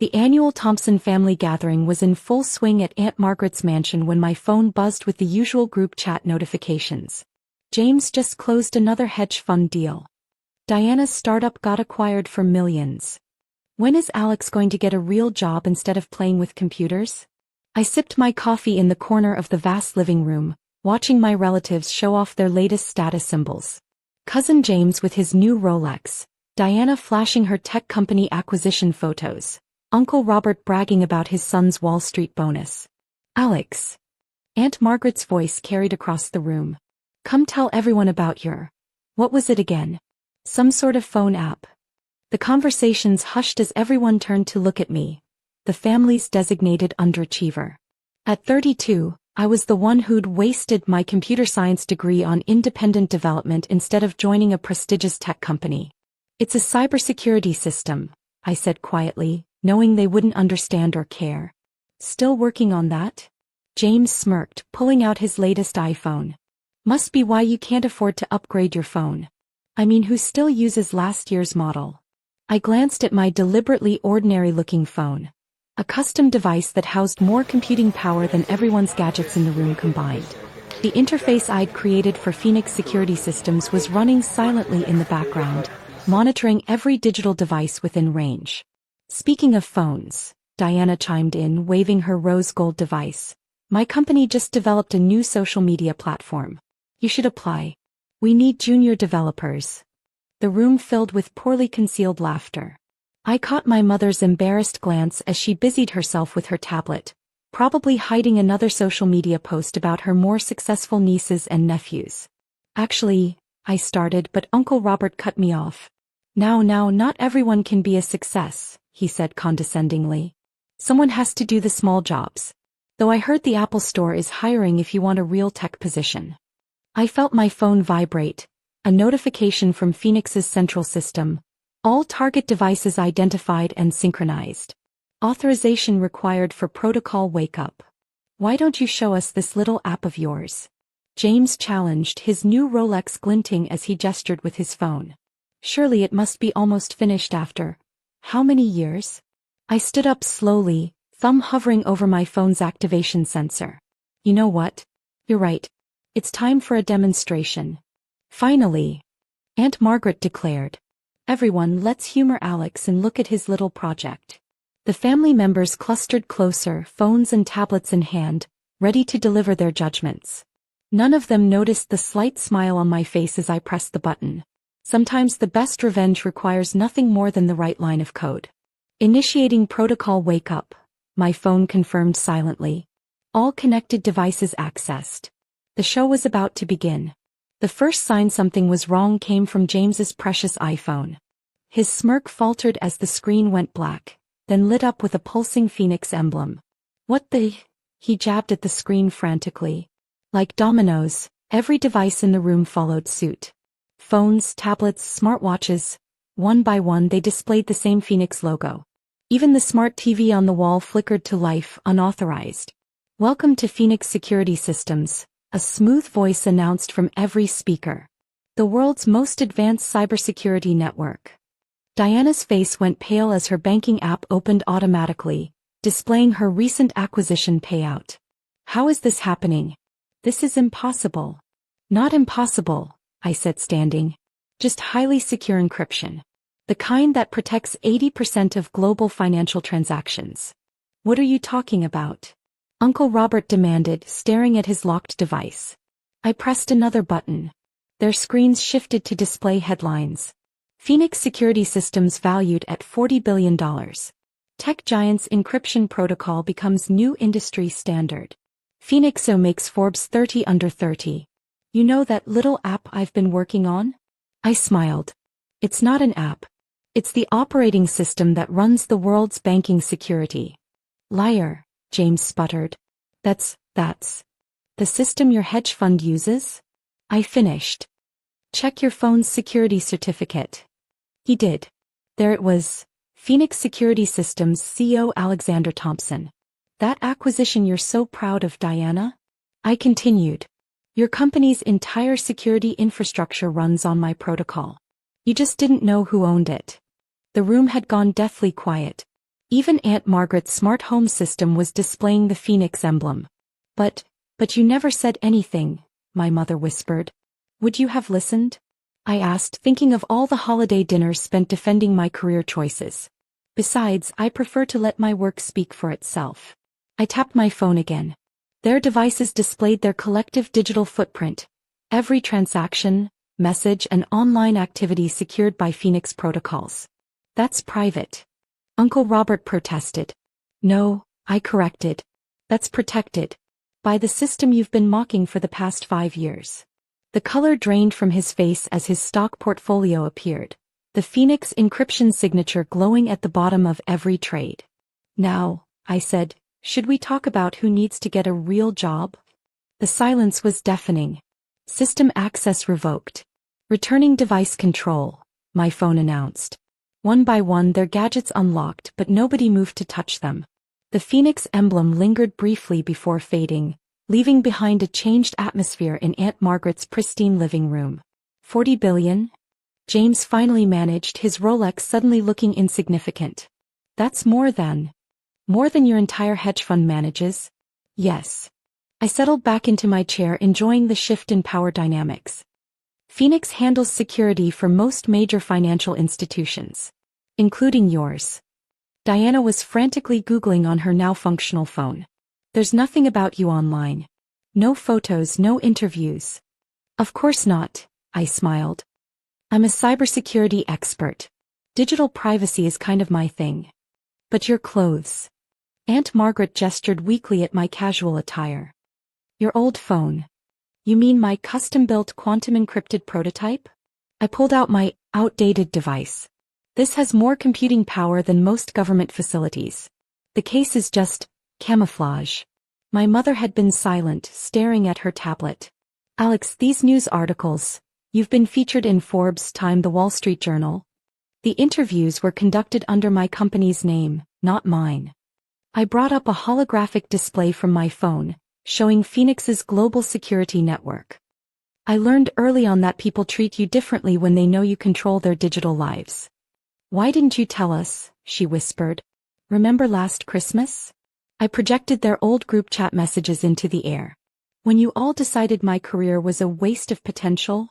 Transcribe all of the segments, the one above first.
The annual Thompson family gathering was in full swing at Aunt Margaret's mansion when my phone buzzed with the usual group chat notifications. James just closed another hedge fund deal. Diana's startup got acquired for millions. When is Alex going to get a real job instead of playing with computers? I sipped my coffee in the corner of the vast living room, watching my relatives show off their latest status symbols. Cousin James with his new Rolex, Diana flashing her tech company acquisition photos, Uncle Robert bragging about his son's Wall Street bonus. Alex. Aunt Margaret's voice carried across the room. Come tell everyone about your... What was it again? Some sort of phone app. The conversations hushed as everyone turned to look at me, the family's designated underachiever. At 32, I was the one who'd wasted my computer science degree on independent development instead of joining a prestigious tech company. It's a cybersecurity system, I said quietly, knowing they wouldn't understand or care. Still working on that? James smirked, pulling out his latest iPhone. Must be why you can't afford to upgrade your phone. I mean, who still uses last year's model? I glanced at my deliberately ordinary-looking phone. A custom device that housed more computing power than everyone's gadgets in the room combined. The interface I'd created for Phoenix Security Systems was running silently in the background, monitoring every digital device within range. Speaking of phones, Diana chimed in, waving her rose gold device. My company just developed a new social media platform. You should apply. We need junior developers. The room filled with poorly concealed laughter. I caught my mother's embarrassed glance as she busied herself with her tablet, probably hiding another social media post about her more successful nieces and nephews. Actually, I started, but Uncle Robert cut me off. Now, not everyone can be a success, he said condescendingly. Someone has to do the small jobs. Though I heard the Apple Store is hiring if you want a real tech position. I felt my phone vibrate, a notification from Phoenix's central system. All target devices identified and synchronized. Authorization required for protocol wake-up. Why don't you show us this little app of yours? James challenged, his new Rolex glinting as he gestured with his phone. Surely it must be almost finished after. How many years? I stood up slowly, thumb hovering over my phone's activation sensor. You know what? You're right. It's time for a demonstration. Finally, Aunt Margaret declared. Everyone, let's humor Alex and look at his little project. The family members clustered closer, phones and tablets in hand, ready to deliver their judgments. None of them noticed the slight smile on my face as I pressed the button. Sometimes the best revenge requires nothing more than the right line of code. Initiating protocol wake-up, my phone confirmed silently. All connected devices accessed. The show was about to begin. The first sign something was wrong came from James's precious iPhone. His smirk faltered as the screen went black, then lit up with a pulsing Phoenix emblem. What the? He jabbed at the screen frantically. Like dominoes, every device in the room followed suit. Phones, tablets, smartwatches. One by one they displayed the same Phoenix logo. Even the smart TV on the wall flickered to life, unauthorized. Welcome to Phoenix Security Systems, a smooth voice announced from every speaker. The world's most advanced cybersecurity network. Diana's face went pale as her banking app opened automatically, displaying her recent acquisition payout. How is this happening? This is impossible. Not impossible, I said, standing. Just highly secure encryption. The kind that protects 80% of global financial transactions. What are you talking about? Uncle Robert demanded, staring at his locked device. I pressed another button. Their screens shifted to display headlines. Phoenix Security Systems valued at $40 billion. Tech giant's encryption protocol becomes new industry standard. Phoenixo makes Forbes 30 under 30. You know that little app I've been working on? I smiled. It's not an app. It's the operating system that runs the world's banking security. Liar. James sputtered. That's the system your hedge fund uses? I finished. Check your phone's security certificate. He did. There it was. Phoenix Security Systems CEO Alexander Thompson. That acquisition you're so proud of, Diana? I continued. Your company's entire security infrastructure runs on my protocol. You just didn't know who owned it. The room had gone deathly quiet. Even Aunt Margaret's smart home system was displaying the Phoenix emblem. But you never said anything, my mother whispered. Would you have listened? I asked, thinking of all the holiday dinners spent defending my career choices. Besides, I prefer to let my work speak for itself. I tapped my phone again. Their devices displayed their collective digital footprint. Every transaction, message, and online activity secured by Phoenix protocols. That's private. Uncle Robert protested. No, I corrected. That's protected. By the system you've been mocking for the past 5 years. The color drained from his face as his stock portfolio appeared, the Phoenix encryption signature glowing at the bottom of every trade. Now, I said, should we talk about who needs to get a real job? The silence was deafening. System access revoked. Returning device control, my phone announced. One by one their gadgets unlocked, but nobody moved to touch them. The Phoenix emblem lingered briefly before fading, leaving behind a changed atmosphere in Aunt Margaret's pristine living room. 40 billion? James finally managed, his Rolex suddenly looking insignificant. That's more than your entire hedge fund manages? Yes. I settled back into my chair, enjoying the shift in power dynamics. Phoenix handles security for most major financial institutions. Including yours. Diana was frantically Googling on her now functional phone. There's nothing about you online. No photos, no interviews. Of course not, I smiled. I'm a cybersecurity expert. Digital privacy is kind of my thing. But your clothes. Aunt Margaret gestured weakly at my casual attire. Your old phone. You mean my custom-built quantum-encrypted prototype? I pulled out my outdated device. This has more computing power than most government facilities. The case is just camouflage. My mother had been silent, staring at her tablet. Alex, these news articles. You've been featured in Forbes, Time, The Wall Street Journal. The interviews were conducted under my company's name, not mine. I brought up a holographic display from my phone, showing Phoenix's global security network. I learned early on that people treat you differently when they know you control their digital lives. Why didn't you tell us? She whispered. Remember last Christmas? I projected their old group chat messages into the air. When you all decided my career was a waste of potential?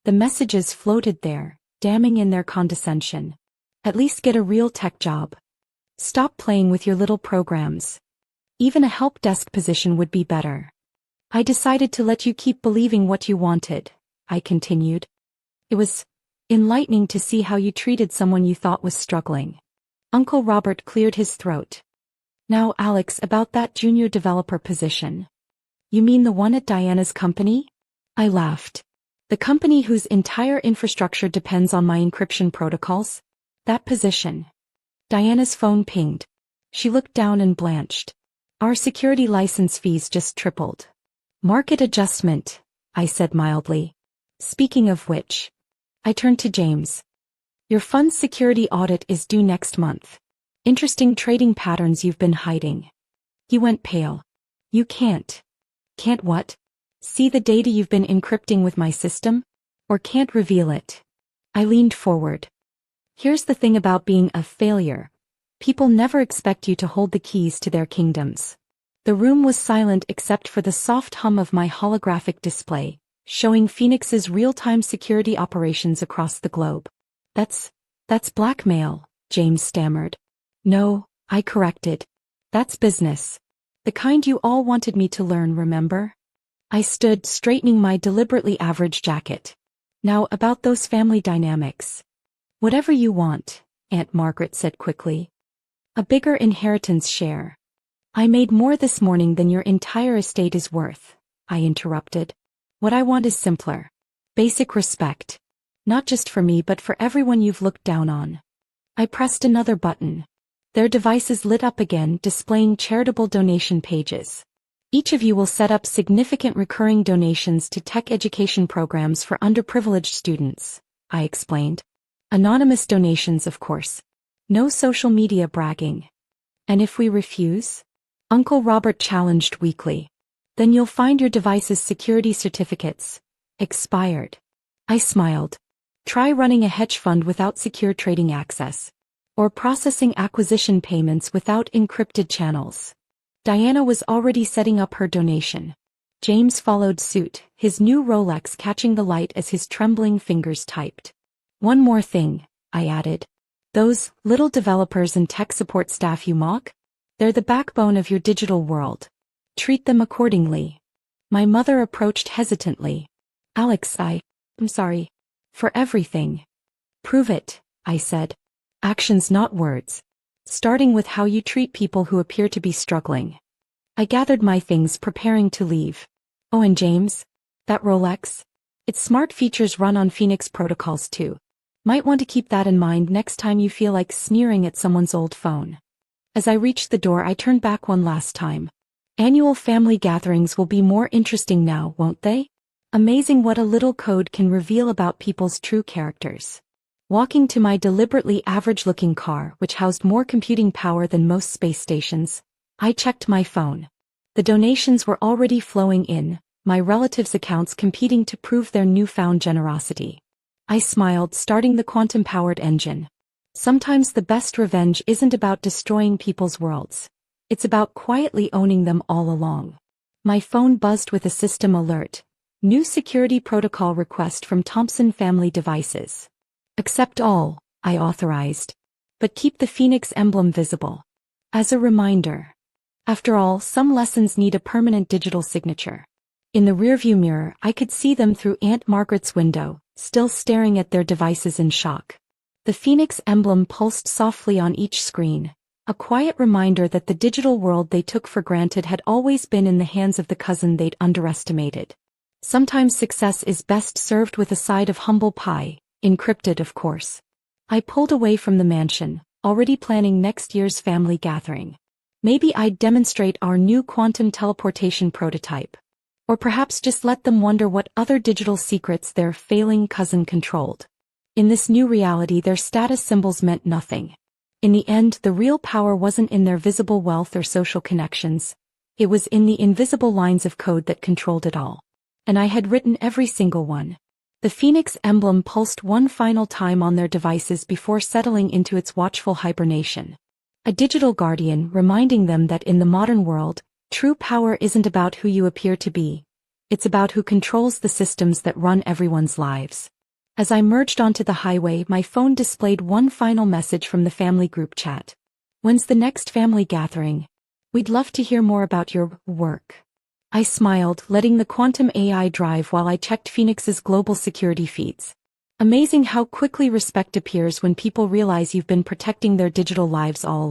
The messages floated there, damning in their condescension. At least get a real tech job. Stop playing with your little programs. Even a help desk position would be better. I decided to let you keep believing what you wanted, I continued. It was enlightening to see how you treated someone you thought was struggling. Uncle Robert cleared his throat. Now, Alex, about that junior developer position. You mean the one at Diana's company? I laughed. The company whose entire infrastructure depends on my encryption protocols? That position. Diana's phone pinged. She looked down and blanched. Our security license fees just tripled. Market adjustment, I said mildly. Speaking of which. I turned to James. Your fund's security audit is due next month. Interesting trading patterns you've been hiding. He went pale. You can't. Can't what? See the data you've been encrypting with my system? Or can't reveal it? I leaned forward. Here's the thing about being a failure. People never expect you to hold the keys to their kingdoms. The room was silent except for the soft hum of my holographic display, showing Phoenix's real-time security operations across the globe. That's blackmail, James stammered. No, I corrected. That's business. The kind you all wanted me to learn, remember? I stood, straightening my deliberately average jacket. Now about those family dynamics. Whatever you want, Aunt Margaret said quickly. A bigger inheritance share. I made more this morning than your entire estate is worth, I interrupted. What I want is simpler. Basic respect. Not just for me but for everyone you've looked down on. I pressed another button. Their devices lit up again, displaying charitable donation pages. Each of you will set up significant recurring donations to tech education programs for underprivileged students, I explained. Anonymous donations, of course. No social media bragging. And if we refuse? Uncle Robert challenged weakly. Then you'll find your device's security certificates expired. I smiled. Try running a hedge fund without secure trading access. or processing acquisition payments without encrypted channels. Diana was already setting up her donation. James followed suit, his new Rolex catching the light as his trembling fingers typed. One more thing, I added. Those little developers and tech support staff you mock? They're the backbone of your digital world. Treat them accordingly. My mother approached hesitantly. Alex, I'm sorry. For everything. Prove it, I said. Actions, not words. Starting with how you treat people who appear to be struggling. I gathered my things, preparing to leave. Oh, and James? That Rolex? Its smart features run on Phoenix protocols too. Might want to keep that in mind next time you feel like sneering at someone's old phone. As I reached the door, I turned back one last time. Annual family gatherings will be more interesting now, won't they? Amazing what a little code can reveal about people's true characters. Walking to my deliberately average-looking car, which housed more computing power than most space stations, I checked my phone. The donations were already flowing in, my relatives' accounts competing to prove their newfound generosity. I smiled, starting the quantum-powered engine. Sometimes the best revenge isn't about destroying people's worlds. It's about quietly owning them all along. My phone buzzed with a system alert. New security protocol request from Thompson family devices. Accept all, I authorized. But keep the Phoenix emblem visible. As a reminder. After all, some lessons need a permanent digital signature. In the rearview mirror, I could see them through Aunt Margaret's window, still staring at their devices in shock. The Phoenix emblem pulsed softly on each screen, a quiet reminder that the digital world they took for granted had always been in the hands of the cousin they'd underestimated. Sometimes success is best served with a side of humble pie, encrypted of course. I pulled away from the mansion, already planning next year's family gathering. Maybe I'd demonstrate our new quantum teleportation prototype. Or perhaps just let them wonder what other digital secrets their failing cousin controlled. In this new reality, their status symbols meant nothing. In the end, the real power wasn't in their visible wealth or social connections. It was in the invisible lines of code that controlled it all. And I had written every single one. The Phoenix emblem pulsed one final time on their devices before settling into its watchful hibernation. A digital guardian reminding them that in the modern world, true power isn't about who you appear to be. It's about who controls the systems that run everyone's lives. As I merged onto the highway, my phone displayed one final message from the family group chat. When's the next family gathering? We'd love to hear more about your work. I smiled, letting the quantum AI drive while I checked Phoenix's global security feeds. Amazing how quickly respect appears when people realize you've been protecting their digital lives all along.